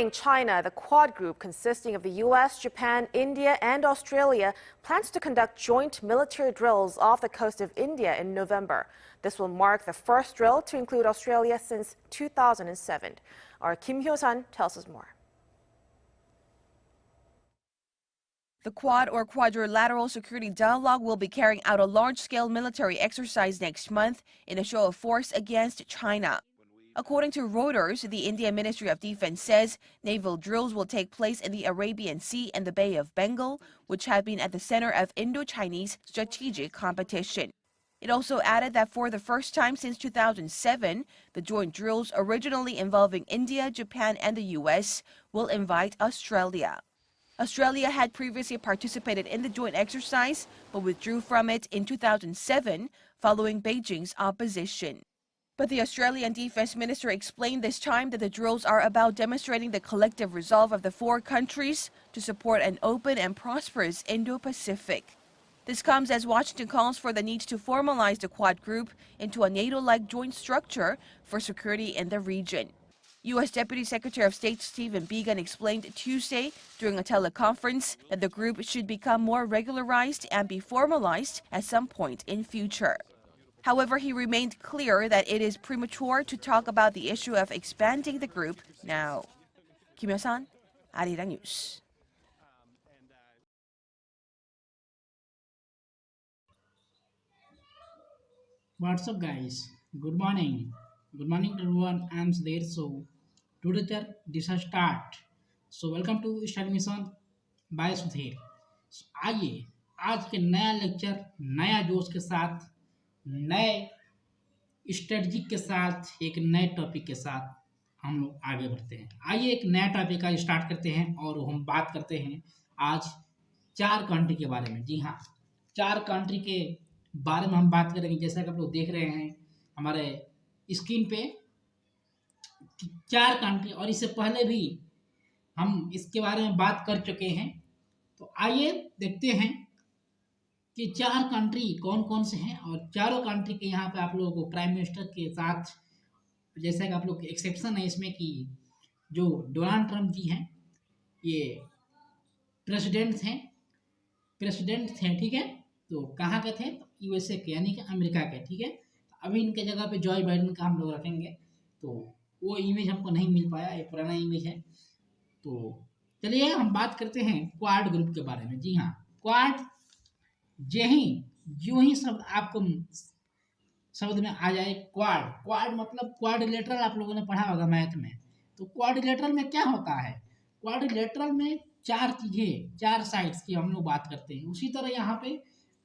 Defying China, the Quad Group, consisting of the U.S., Japan, India, and Australia, plans to conduct joint military drills off the coast of India in November. This will mark the first drill to include Australia since 2007. Our Kim Hyo-san tells us more. The Quad, or Quadrilateral Security Dialogue, will be carrying out a large-scale military exercise next month in a show of force against China. According to Reuters, the Indian Ministry of Defense says naval drills will take place in the Arabian Sea and the Bay of Bengal, which have been at the center of Indo-Chinese strategic competition. It also added that for the first time since 2007, the joint drills, originally involving India, Japan, and the U.S., will invite Australia. Australia had previously participated in the joint exercise, but withdrew from it in 2007 following Beijing's opposition. But the Australian Defense Minister explained this time that the drills are about demonstrating the collective resolve of the four countries to support an open and prosperous Indo-Pacific. This comes as Washington calls for the need to formalize the Quad Group into a NATO-like joint structure for security in the region. U.S. Deputy Secretary of State Stephen Biegun explained Tuesday during a teleconference that the group should become more regularized and be formalized at some point in future. However, he remained clear that it is premature to talk about the issue of expanding the group now. Kim Hyo-san, Arirang News. What's up, guys? Good morning. Good morning to everyone. I'm there. So today this is start. So welcome to Study Mission by Sudhir. So, आइए आज के नया lecture नया जोश के साथ नए strategy के साथ एक नए टॉपिक के साथ हम लोग आगे बढ़ते हैं। आइए एक नया टॉपिक का स्टार्ट करते हैं और हम बात करते हैं आज 4 कंट्री के बारे में। जी हाँ, 4 कंट्री के बारे में हम बात करेंगे। जैसा कि आप लोग देख रहे हैं हमारे स्क्रीन पे 4 कंट्री, और इससे पहले भी हम इसके बारे में बात कर चुके हैं। तो आइए देखते हैं कि 4 कंट्री कौन कौन से हैं, और चारों कंट्री के यहाँ पे आप लोगों को प्राइम मिनिस्टर के साथ, जैसा कि आप लोग एक्सेप्शन है इसमें कि जो डोनाल्ड ट्रंप जी हैं ये प्रेसिडेंट थे, ठीक है। तो कहाँ के थे? तो यूएसए के, यानी कि अमेरिका के, ठीक है। अभी इनके जगह पे जॉय बाइडेन का हम लोग रखेंगे। तो वो इमेज हमको नहीं मिल पाया, ये पुराना इमेज है। तो चलिए हम बात करते हैं क्वाड ग्रुप के बारे में। जी हाँ, क्वाड जो ही शब्द आपको शब्द में आ जाए, क्वाड मतलब क्वाड्रिलेटरल, आप लोगों ने पढ़ा होगा मैथ में। तो क्वाड्रिलेटरल में क्या होता है? क्वाड्रिलेटरल में 4 चीजें, 4 साइड्स की हम लोग बात करते हैं। उसी तरह यहाँ पे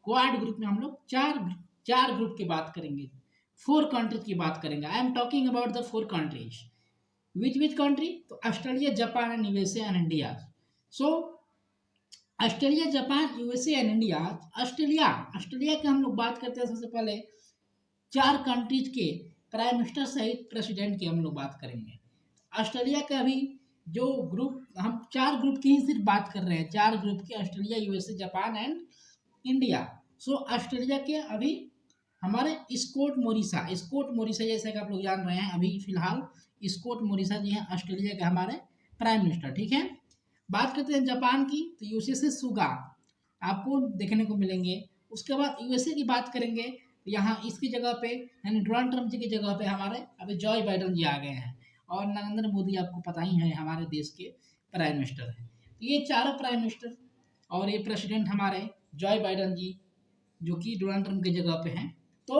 क्वाड ग्रुप में हम लोग चार ग्रुप की बात करेंगे, 4 कंट्रीज की बात करेंगे। I am talking about the 4 countries. Which country? तो Australia, Japan and USA and India. सो Australia, Japan, USA and India. Australia की हम लोग बात करते हैं। सबसे पहले 4 कंट्रीज के प्राइम मिनिस्टर सहित प्रेसिडेंट की हम लोग बात करेंगे। ऑस्ट्रेलिया का अभी जो ग्रुप, हम 4 ग्रुप की ही सिर्फ बात कर रहे हैं, 4 ग्रुप के, Australia, USA, Japan and India. सो ऑस्ट्रेलिया के अभी हमारे स्कॉट मोरिसा जैसा कि आप लोग जान रहे हैं, अभी फिलहाल स्कॉट मोरिसा जी हैं ऑस्ट्रेलिया के हमारे प्राइम मिनिस्टर, ठीक है। बात करते हैं जापान की, तो यूएसए सुगा आपको देखने को मिलेंगे। उसके बाद यूएसए की बात करेंगे, तो यहाँ इसकी जगह पे, यानी डोनाल्ड ट्रंप जी की जगह पे हमारे अभी जॉय बाइडेन जी आ गए हैं, और नरेंद्र मोदी आपको पता ही है हमारे देश के प्राइम मिनिस्टर हैं। तो ये चारों प्राइम मिनिस्टर और ये प्रेसिडेंट हमारे जॉय बाइडेन जी, जो कि डोनाल्ड ट्रंप की जगह पे हैं। तो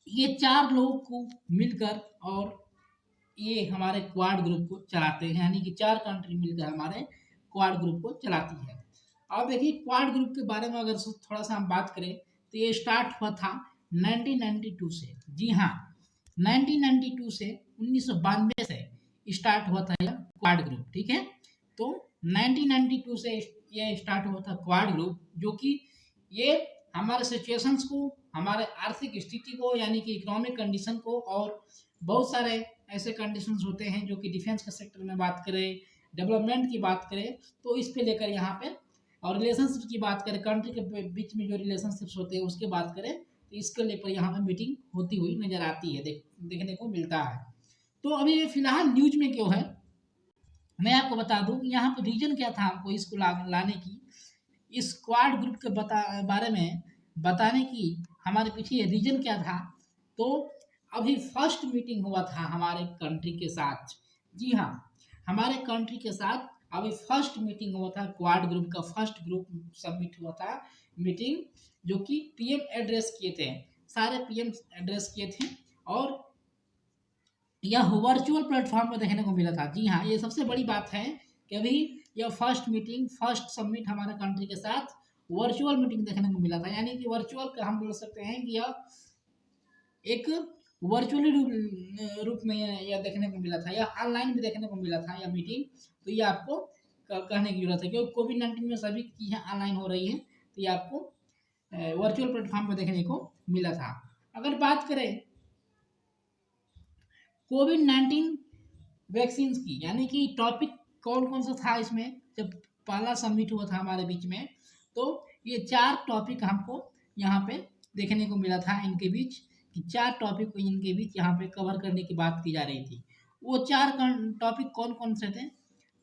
ये 4 लोग को मिलकर और ये हमारे क्वाड ग्रुप को चलाते हैं, यानी कि 4 कंट्री मिलकर हमारे क्वाड ग्रुप को चलाती है। अब देखिए क्वाड ग्रुप के बारे में अगर थोड़ा सा हम बात करें, तो ये स्टार्ट हुआ था 1992 से। जी हाँ, 1992 से 1992 से स्टार्ट हुआ था यह क्वाड ग्रुप, ठीक है। तो 1992 से ये स्टार्ट हुआ था क्वाड ग्रुप, जो कि ये हमारे सिचुएशंस को, हमारे आर्थिक स्थिति को, यानी कि इकोनॉमिक कंडीशन को, और बहुत सारे ऐसे कंडीशंस होते हैं जो कि डिफेंस के सेक्टर में बात करें, डेवलपमेंट की बात करें, तो इस पे लेकर यहाँ पे, और रिलेशनशिप की बात करें, कंट्री के बीच में जो रिलेशनशिप्स होते हैं उसके बात करें, तो इसके लेकर यहाँ पे मीटिंग होती हुई नजर आती है, देखने को मिलता है। तो अभी ये फिलहाल न्यूज में क्यों है? मैं आपको बता दूं कि यहाँ पे रीजन क्या था हमको इसको लाने की, इस क्वाड ग्रुप के बारे में बताने की हमारे पीछे रीजन क्या था। तो अभी फर्स्ट मीटिंग हुआ था हमारे कंट्री के साथ, जी हाँ, हमारे कंट्री के साथ अभी फर्स्ट मीटिंग हुआ था, क्वाड ग्रुप का फर्स्ट ग्रुप सबमिट हुआ था मीटिंग, जो कि पीएम एड्रेस किए थे, सारे पीएम एड्रेस किए थे, और यह वर्चुअल प्लेटफॉर्म पर देखने को मिला था। जी हाँ, ये सबसे बड़ी बात है कि अभी यह फर्स्ट मीटिंग, फर्स्ट सबमिट हमारे कंट्री के साथ वर्चुअल मीटिंग देखने को मिला था, यानी कि वर्चुअल हम बोल सकते हैं कि यह एक वर्चुअली रूप में यह देखने को मिला था, या ऑनलाइन भी देखने को मिला था यह मीटिंग। तो ये आपको कहने की जरूरत है, क्योंकि कोविड-19 में सभी चीज़ें ऑनलाइन हो रही हैं, तो ये आपको वर्चुअल प्लेटफॉर्म पर देखने को मिला था। अगर बात करें कोविड-19 वैक्सीन की, यानी कि टॉपिक कौन कौन सा था इसमें, जब पहला सबमिट हुआ था हमारे बीच में, तो ये 4 टॉपिक हमको यहाँ पे देखने को मिला था इनके बीच, कि 4 टॉपिक को इनके बीच यहाँ पे कवर करने की बात की जा रही थी। वो 4 टॉपिक कौन कौन से थे,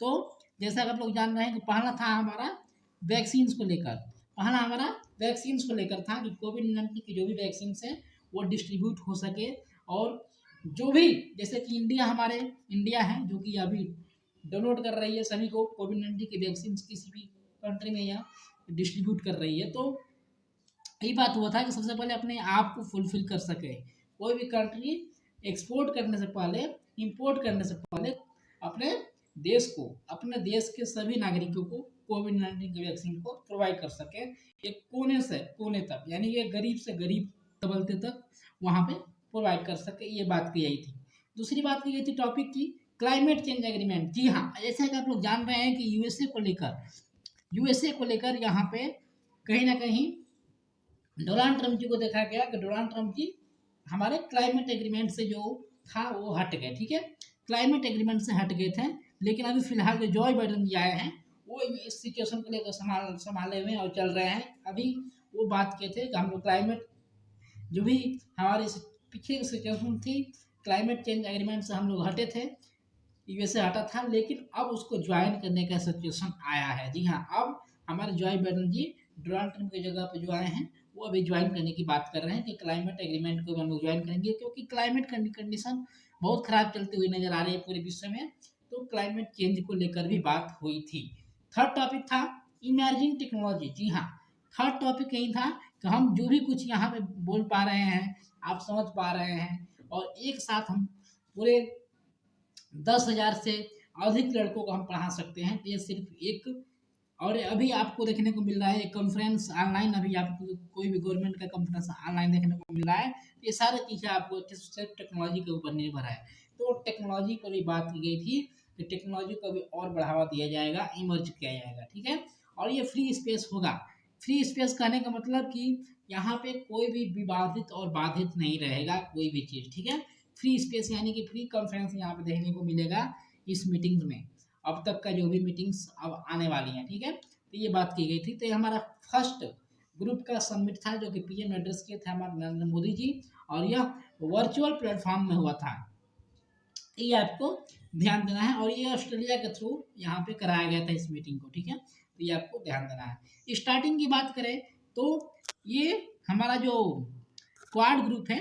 तो जैसा कि आप लोग जान रहे हैं कि पहला था हमारा वैक्सीन्स को लेकर, पहला हमारा वैक्सीन्स को लेकर था कि कोविड-19 की जो भी वैक्सीन्स हैं वो डिस्ट्रीब्यूट हो सके, और जो भी, जैसे कि इंडिया है जो कि अभी डोनेट कर रही है सभी को कोविड-19 की वैक्सीन, किसी भी कंट्री में या डिस्ट्रीब्यूट कर रही है। तो यही बात हुआ था कि सबसे पहले अपने आप को फुलफिल कर सके, कोई भी कंट्री एक्सपोर्ट करने से पहले, इंपोर्ट करने से पहले अपने देश को, अपने देश के सभी नागरिकों को कोविड-19 की वैक्सीन को प्रोवाइड कर सके, एक कोने से कोने तक, यानी कि गरीब से गरीब तबलते तक वहाँ पे प्रोवाइड कर सके, ये बात की गई थी। दूसरी बात की गई थी टॉपिक की क्लाइमेट चेंज एग्रीमेंट। जी हाँ, जैसे कि आप लोग जान रहे हैं कि यूएसए को लेकर यहाँ पे कहीं ना कहीं डोनाल्ड ट्रम्प जी को देखा गया कि डोनाल्ड ट्रम्प जी हमारे क्लाइमेट एग्रीमेंट से जो था वो हट गए, ठीक है, क्लाइमेट एग्रीमेंट से हट गए थे। लेकिन अभी फिलहाल जो जॉय बाइडन जी आए हैं वो इस सिचुएशन को लेकर संभाले हुए और चल रहे हैं। अभी वो बात किए थे कि हम लोग क्लाइमेट, जो भी हमारे पीछे की सिचुएशन थी, क्लाइमेट चेंज एग्रीमेंट से हम लोग हटे थे, यूएसए हटा था, लेकिन अब उसको ज्वाइन करने का सिचुएशन आया है। जी हाँ, अब हमारे जॉय बाइडन जी डोनाल्ड ट्रम्प की जगह पर जो आए हैं वो अभी ज्वाइन करने की बात कर रहे हैं कि क्लाइमेट एग्रीमेंट को हम लोग ज्वाइन करेंगे, क्योंकि क्लाइमेट कंडीशन बहुत खराब चलती हुई नजर आ रही है पूरे विश्व में, तो क्लाइमेट चेंज को लेकर भी बात हुई थी। थर्ड टॉपिक था इमर्जिंग टेक्नोलॉजी। जी हाँ, थर्ड टॉपिक यही था कि हम जो भी कुछ यहाँ पे बोल पा रहे हैं, आप समझ पा रहे हैं, और एक साथ हम पूरे 10,000 से अधिक लड़कों को हम पढ़ा सकते हैं। ये सिर्फ एक, और अभी आपको देखने को मिल रहा है कॉन्फ्रेंस ऑनलाइन, अभी आपको कोई भी गवर्नमेंट का कॉन्फ्रेंस ऑनलाइन देखने को मिल रहा है। ये सारी चीज़ें आपको सिर्फ टेक्नोलॉजी के ऊपर निर्भर है। तो टेक्नोलॉजी पर भी बात की गई थी कि टेक्नोलॉजी को भी और बढ़ावा दिया जाएगा, इमर्ज किया जाएगा, ठीक है, और ये फ्री स्पेस होगा। फ्री स्पेस कहने का मतलब कि यहाँ पे कोई भी विवादित और बाधित नहीं रहेगा कोई भी चीज़, ठीक है। फ्री स्पेस यानी कि फ्री कॉन्फ्रेंस यहाँ पे देखने को मिलेगा इस मीटिंग्स में, अब तक का जो भी मीटिंग्स अब आने वाली हैं, ठीक है। तो ये बात की गई थी। तो ये हमारा फर्स्ट ग्रुप का सबमिट था जो कि पीएम एड्रेस किए थे हमारे नरेंद्र मोदी जी, और यह वर्चुअल प्लेटफॉर्म में हुआ था, ये आपको ध्यान देना है। और ये ऑस्ट्रेलिया के थ्रू यहाँ पे कराया गया था इस मीटिंग को, ठीक है, तो ये आपको ध्यान देना है। स्टार्टिंग की बात करें तो ये हमारा जो क्वाड ग्रुप है,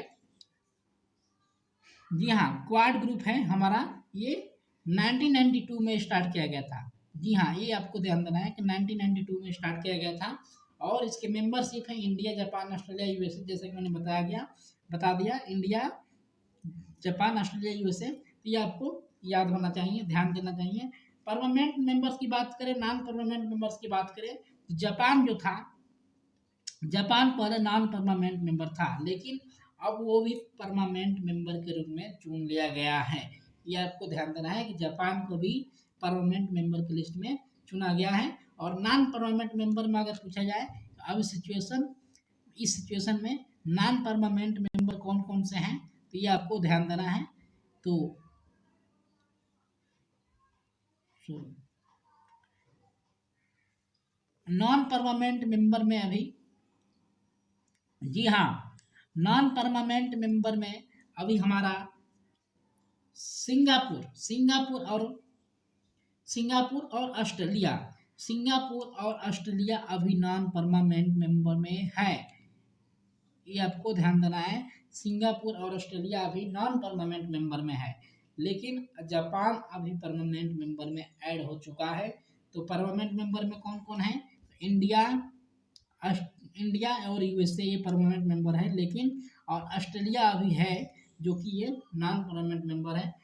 जी हाँ, क्वाड ग्रुप है हमारा, ये 1992 में स्टार्ट किया गया था। जी हाँ, ये आपको ध्यान देना है कि 1992 में स्टार्ट किया गया था, और इसके मेंबरशिप है इंडिया, जापान, ऑस्ट्रेलिया, यूएसए, जैसे कि मैंने बता दिया इंडिया, जापान, ऑस्ट्रेलिया, यूएसए। तो ये आपको याद होना चाहिए, ध्यान देना चाहिए। परमानेंट मेंबर्स की बात करें, नॉन परमानेंट मेंबर्स की बात करें, तो जापान जो था, जापान पहले नॉन परमानेंट मेंबर था, लेकिन अब वो भी परमानेंट मेंबर के रूप में चुन लिया गया है। ये आपको ध्यान देना है कि जापान को भी परमानेंट मेंबर की लिस्ट में चुना गया है। और नॉन परमानेंट मेंबर में अगर पूछा जाए तो अब इस सिचुएशन में नॉन परमानेंट मेंबर कौन कौन से हैं, तो ये आपको ध्यान देना है। तो नॉन परमानेंट मेंबर में अभी, जी हाँ, नॉन परमानेंट मेंबर में अभी हमारा सिंगापुर और सिंगापुर और ऑस्ट्रेलिया, सिंगापुर और ऑस्ट्रेलिया अभी नॉन परमानेंट मेंबर में है, ये आपको ध्यान देना है। सिंगापुर और ऑस्ट्रेलिया अभी नॉन परमानेंट मेंबर में है, लेकिन जापान अभी परमानेंट मेंबर में ऐड हो चुका है। तो परमानेंट मेंबर में कौन कौन है? इंडिया, इंडिया और यूएसए ये परमानेंट मेंबर है, लेकिन और ऑस्ट्रेलिया अभी है जो कि ये नॉन परमानेंट मेंबर है।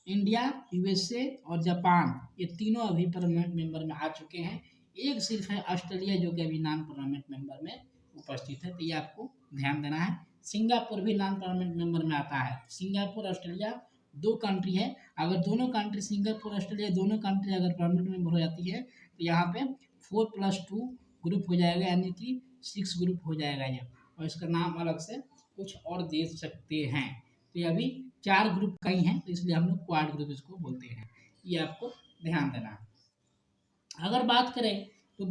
इंडिया, यूएसए और जापान ये तीनों अभी परमानेंट मेंबर में आ चुके हैं। एक सिर्फ है ऑस्ट्रेलिया जो कि अभी नॉन परमानेंट मेंबर में उपस्थित है, तो ये आपको ध्यान देना है। सिंगापुर भी नॉन परमानेंट मेंबर में आता है। सिंगापुर ऑस्ट्रेलिया दो कंट्री है, अगर दोनों कंट्री सिंगापुर ऑस्ट्रेलिया दोनों कंट्री अगर परमानेंट मेंबर हो जाती है तो यहाँ पे 4+2 ग्रुप हो जाएगा, यानी कि 6 ग्रुप हो जाएगा ये, और इसका नाम अलग से कुछ और दे सकते हैं। तो ये अभी 4 ग्रुप का ही है, तो इसलिए हम लोग क्वाड ग्रुप इसको बोलते हैं, ये आपको ध्यान देना है। अगर बात करें तो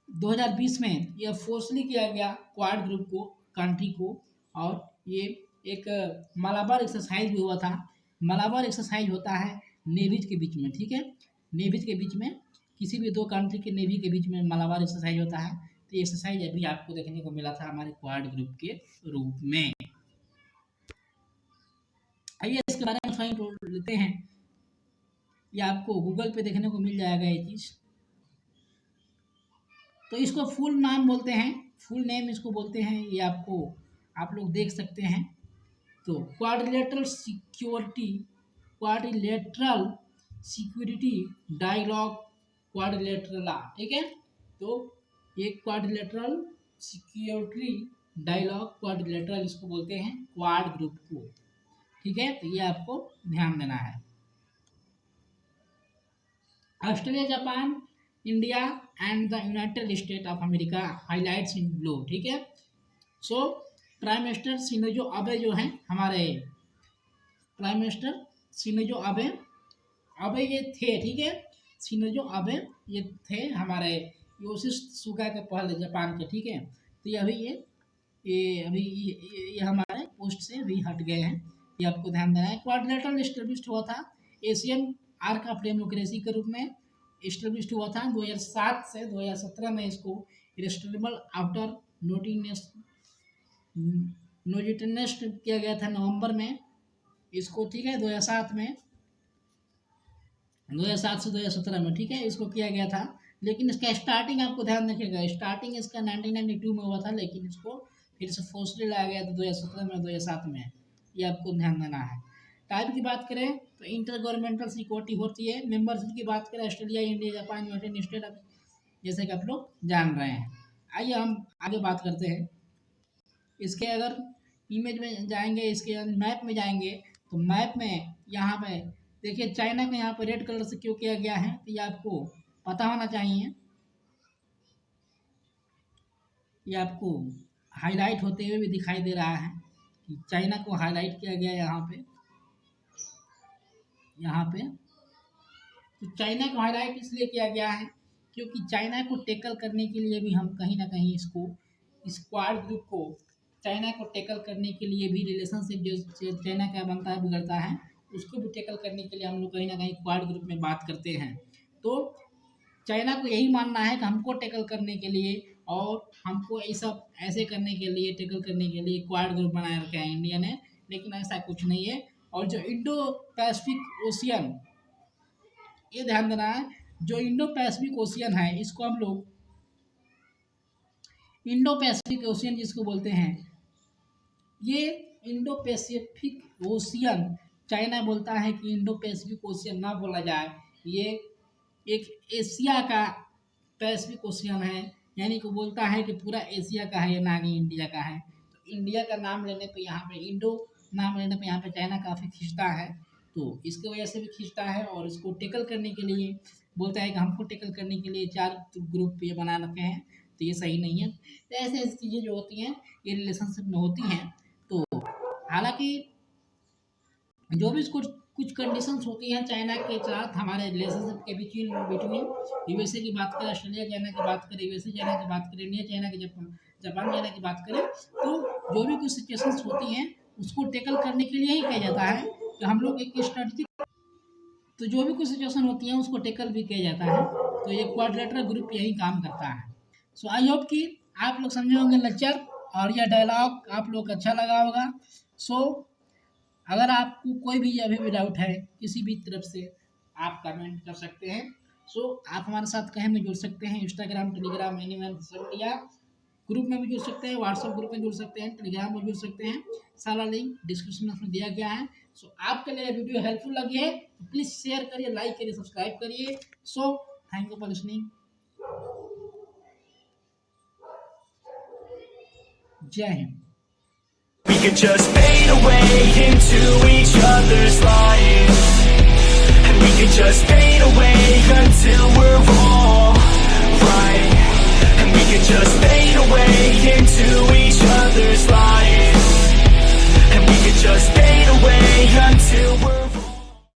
2020 में यह फोर्सली किया गया क्वाड ग्रुप को, कंट्री को, और ये एक मलाबार एक्सरसाइज भी हुआ था। मलाबार एक्सरसाइज होता है नेवीज के बीच में, ठीक है, नेवीज के बीच में, किसी भी दो कंट्री के नेवी के बीच में मलाबार एक्सरसाइज होता है। तो ये एक्सरसाइज अभी आपको देखने को मिला था हमारे क्वाड ग्रुप के रूप में। आइए इसके बारे में थोड़ा लेते हैं, ये आपको गूगल पे देखने को मिल जाएगा ये चीज़। तो इसको फुल नाम बोलते हैं, फुल नेम इसको बोलते हैं, ये आपको आप लोग देख सकते हैं। तो क्वाड्रिलेटरल सिक्योरिटी डायलॉग क्वाड्रिलेटरला, ठीक है। तो ये क्वाड्रिलेटरल सिक्योरिटी डायलॉग क्वाड्रिलेटरल इसको बोलते हैं क्वाड ग्रुप को, ठीक है। तो ये आपको ध्यान देना है। Australia, Japan, India and the United state of America highlights in blue, ठीक है। So prime minister Shinzo Abe जो हैं हमारे प्राइम मिनिस्टर शिंजो आबे ये थे, ठीक है, शिंजो आबे ये थे हमारे योशिहिदे सुगा के पहले जापान के, ठीक है। तो ये अभी ये हमारे पोस्ट से भी हट गए हैं, ये आपको ध्यान देना है। क्वाड्रिलेटरल एस्टेब्लिश्ड हुआ था एशियन आर्क ऑफ डेमोक्रेसी के रूप में एस्टेब्लिश्ड हुआ था 2007 से 2017 में। इसको इरेस्टेबल आफ्टर नोटिनेस्ट किया गया था नवंबर में इसको, ठीक है, 2007 से 2017 में, ठीक है, इसको किया गया था। लेकिन इसका स्टार्टिंग आपको ध्यान रखिएगा, स्टार्टिंग इसका 1992 में हुआ था, लेकिन इसको फिर से फोर्सली लाया गया था 2017 में 2007 में, ये आपको ध्यान देना है। टाइप की बात करें तो इंटर गवर्नमेंटल सिक्योरिटी होती है। मेंबरशिप की बात करें Australia, India, Japan, United state, जैसे कि आप लोग जान रहे हैं। आइए हम आगे बात करते हैं। इसके अगर इमेज में जाएंगे, इसके मैप में जाएंगे, तो मैप में यहाँ पे देखिए चाइना को यहाँ पे रेड कलर से क्यों किया गया है, तो ये आपको पता होना चाहिए। ये आपको हाईलाइट होते हुए भी दिखाई दे रहा है कि चाइना को हाईलाइट किया गया यहाँ पे। तो चाइना को हाईलाइट इसलिए किया गया है क्योंकि चाइना को टैकल करने के लिए भी हम कहीं ना कहीं इस क्वाड ग्रुप को चाइना को टैकल करने के लिए भी रिलेशनशिप जो चाइना का बनता है बिगड़ता है, उसको भी टैकल करने के लिए हम लोग कहीं ना कहीं क्वाड ग्रुप में बात करते हैं। तो चाइना को यही मानना है कि हमको टैकल करने के लिए और हमको ये सब ऐसे करने के लिए टैकल करने के लिए क्वाड ग्रुप बनाए रखा है इंडिया ने, लेकिन ऐसा कुछ नहीं है। और जो इंडो पैसिफिक ओशियन, ये ध्यान देना है, जो इंडो पैसिफिक ओशियन है इसको हम लोग इंडो पैसिफिक ओशियन जिसको बोलते हैं, ये इंडो पैसिफिक ओशियन, चाइना बोलता है कि इंडो पैसिफिक ओशियन ना बोला जाए, ये एक एशिया का पैसिफिक ओशियन है, यानी कि बोलता है कि पूरा एशिया का है, ना कि इंडिया का है। तो इंडिया का नाम लेने पे यहाँ पे इंडो नाम लेने पे यहाँ पे चाइना काफ़ी खींचता है, तो इसके वजह से भी खींचता है। और इसको टैकल करने के लिए बोलता है कि हमको टैकल करने के लिए 4 ग्रुप ये बना रखे हैं, तो ये सही नहीं है। तो ऐसे चीज़ें जो होती हैं ये रिलेशनशिप में होती हैं। तो हालांकि जो भी कुछ कंडीशंस होती हैं चाइना के साथ हमारे रिलेशनशिप के बिटवीन यूएसए की बात करें, ऑस्ट्रेलिया चाइना की बात करें, यूएसए चाइना की बात करें, इंडिया चाइना की, जापान चाइना की बात करें, तो जो भी कुछ सिचुएशंस होती हैं उसको टैकल करने के लिए ही किया जाता है कि हम लोग एक तो जो भी कुछ सिचुएशन होती है उसको टेकल भी किया जाता है। तो ये क्वाड्रिलेटरल ग्रुप यही काम करता है। सो आई होप कि आप लोग समझे होंगे लेक्चर और यह डायलॉग आप लोग को अच्छा लगा होगा। सो अगर आपको कोई भी अभी भी डाउट है किसी भी तरफ से आप कमेंट कर सकते हैं। सो आप हमारे साथ कहीं में जुड़ सकते हैं, Instagram, Telegram, anyone social media group में भी जुड़ सकते हैं, व्हाट्सएप ग्रुप में जुड़ सकते हैं, टेलीग्राम में जुड़ सकते हैं। सारा लिंक डिस्क्रिप्शन बॉक्स में दिया गया है। सो आपके लिए वीडियो हेल्पफुल लगी है तो प्लीज़ शेयर करिए, लाइक करिए, सब्सक्राइब करिए। So thank you for listening. जय Hind. We could just fade away into each other's lives, and we could just fade away until we're all right, and we could just